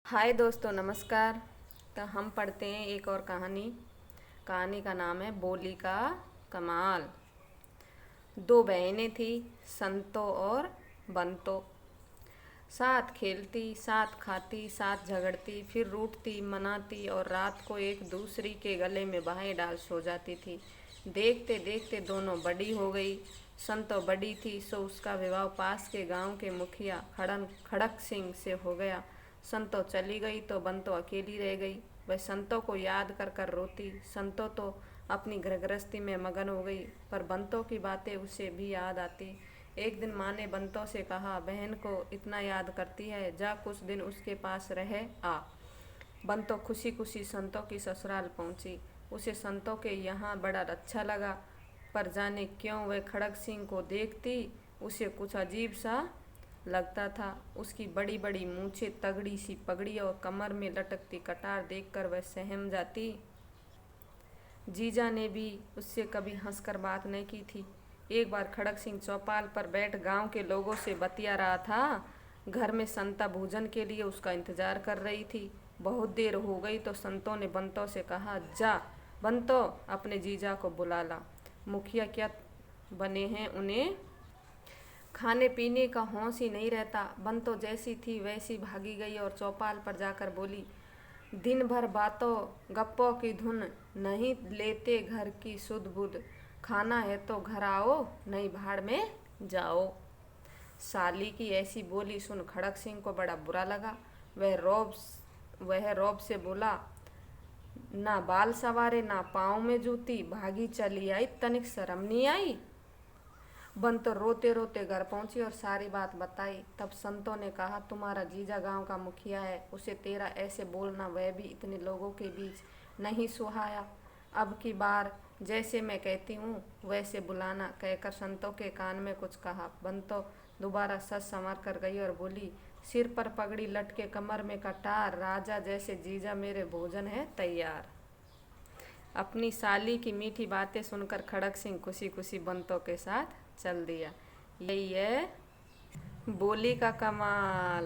हाय दोस्तों, नमस्कार। तो हम पढ़ते हैं एक और कहानी का नाम है बोली का कमाल। दो बहनें थी, संतो और बंतो। साथ खेलती, साथ खाती, साथ झगड़ती, फिर रूठती, मनाती और रात को एक दूसरी के गले में बाहें डाल सो जाती थी। देखते देखते दोनों बड़ी हो गई। संतो बड़ी थी सो उसका विवाह पास के गांव के मुखिया खड़क सिंह से हो गया। संतो चली गई तो बंतो अकेली रह गई। वह संतो को याद कर कर रोती। संतो तो अपनी गृहस्थी में मगन हो गई, पर बंतो की बातें उसे भी याद आती। एक दिन माँ ने बंतो से कहा, बहन को इतना याद करती है, जा कुछ दिन उसके पास रह आ। बंतो खुशी खुशी संतो की ससुराल पहुंची। उसे संतो के यहाँ बड़ा अच्छा लगा, पर जाने क्यों वह खड़ग सिंह को देखती उसे कुछ अजीब सा लगता था। उसकी बड़ी बड़ी मूछें, तगड़ी सी पगड़ी और कमर में लटकती कटार देखकर वह सहम जाती। जीजा ने भी उससे कभी हंसकर बात नहीं की थी। एक बार खड़ग सिंह चौपाल पर बैठ गांव के लोगों से बतिया रहा था। घर में संता भोजन के लिए उसका इंतजार कर रही थी। बहुत देर हो गई तो संतों ने बंतो से कहा, जा बंतो, अपने जीजा को बुला ला। मुखिया क्या बने हैं, उन्हें खाने पीने का होश ही नहीं रहता। बंतो जैसी थी वैसी भागी गई और चौपाल पर जाकर बोली, दिन भर बातों गप्पों की धुन, नहीं लेते घर की सुध बुध। खाना है तो घर आओ, नहीं भाड़ में जाओ। साली की ऐसी बोली सुन खड़ग सिंह को बड़ा बुरा लगा। वह रौब से बोला, ना बाल सवारे ना पाँव में जूती, भागी चली आई, तनिक शर्म नहीं आई। बंतो रोते रोते घर पहुंची और सारी बात बताई। तब संतों ने कहा, तुम्हारा जीजा गांव का मुखिया है, उसे तेरा ऐसे बोलना, वह भी इतने लोगों के बीच, नहीं सुहाया। अब की बार जैसे मैं कहती हूँ वैसे बुलाना, कहकर संतों के कान में कुछ कहा। बंतो दोबारा सच संवर कर गई और बोली, सिर पर पगड़ी लटके, कमर में कटार, राजा जैसे जीजा, मेरे भोजन है तैयार। अपनी साली की मीठी बातें सुनकर खड़ग सिंह खुशी खुशी बंतो के साथ चल दिया। यही है बोली का कमाल।